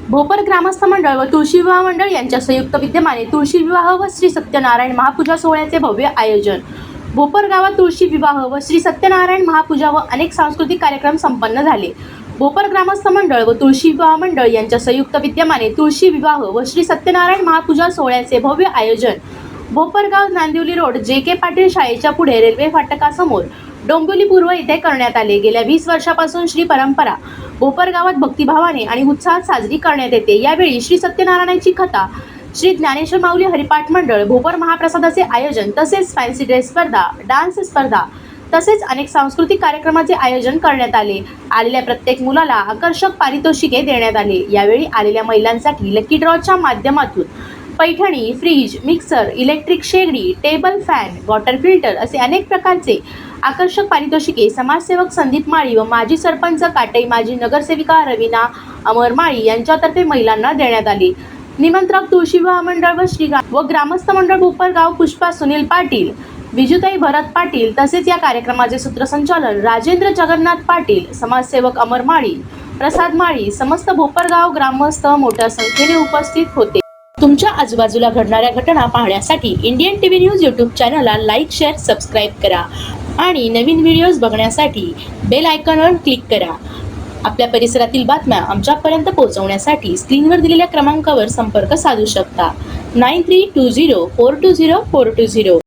भोपर ग्रामस्थ मंडळ व तुळशी विवाह मंडळ यांच्या संयुक्त विद्यमाने तुळशी विवाह व श्री सत्यनारायण महापूजा सोहळ्याचे भव्य आयोजन। भोपर गावात तुळशी विवाह व श्री सत्यनारायण महापूजा व अनेक सांस्कृतिक कार्यक्रम संपन्न झाले। भोपर ग्रामस्थ मंडळ व तुळशी विवाह मंडळ यांच्या संयुक्त विद्यमाने तुळशी विवाह व श्री सत्यनारायण महापूजा सोहळ्याचे भव्य आयोजन भोपरगाव नांदिवली रोड जे.के. पाटील शाळेच्या पुढे रेल्वे फाटकासमोर डोंबिवली पूर्व येथे करण्यात आले। गेल्या 20 वर्षापासून श्री परंपरा भोपर गावात भक्तिभावाने आणि उत्साहात साजरी करण्यात येते। यावेळी श्री सत्यनारायणाची कथा, श्री ज्ञानेश्वर माऊली हरिपाठ मंडळ, भोपर महाप्रसादाचे आयोजन तसेच फॅन्सी ड्रेस स्पर्धा, डान्स स्पर्धा तसेच अनेक सांस्कृतिक कार्यक्रमाचे आयोजन करण्यात आले। आलेल्या प्रत्येक मुलाला आकर्षक पारितोषिके देण्यात आले। यावेळी आलेल्या महिलांसाठी लकी ड्रॉच्या माध्यमातून पैठणी, फ्रीज, मिक्सर, इलेक्ट्रिक शेगडी, टेबल फॅन, वॉटर फिल्टर असे अनेक प्रकारचे आकर्षक पारितोषिके समाजसेवक संदीप माळी व माजी सरपंच काटई, माजी नगरसेविका रवीना अमर माळी यांच्यातर्फे महिलांना देण्यात आले। निमंत्रक तुळशी विवाह मंडळ व ग्रामस्थ मंडळ भोपरगाव पुष्पा सुनील पाटील, विजुताई भरत पाटील तसेच या कार्यक्रमाचे सूत्रसंचालन राजेंद्र जगन्नाथ पाटील, समाजसेवक अमर माळी, प्रसाद माळी, समस्त भोपरगाव ग्रामस्थ मोठ्या संख्येने उपस्थित होते। तुमच्या आजूबाजूला घडणाऱ्या घटना पाहण्यासाठी इंडियन टीव्ही न्यूज यूट्यूब चॅनलला लाईक, शेअर, सबस्क्राईब करा आणि नवीन व्हिडिओज बघण्यासाठी बेल आयकॉनवर क्लिक करा। आपल्या परिसरातील बातम्या आमच्यापर्यंत पोहोचवण्यासाठी स्क्रीनवर दिलेल्या क्रमांकावर संपर्क साधू शकता। 9320420420।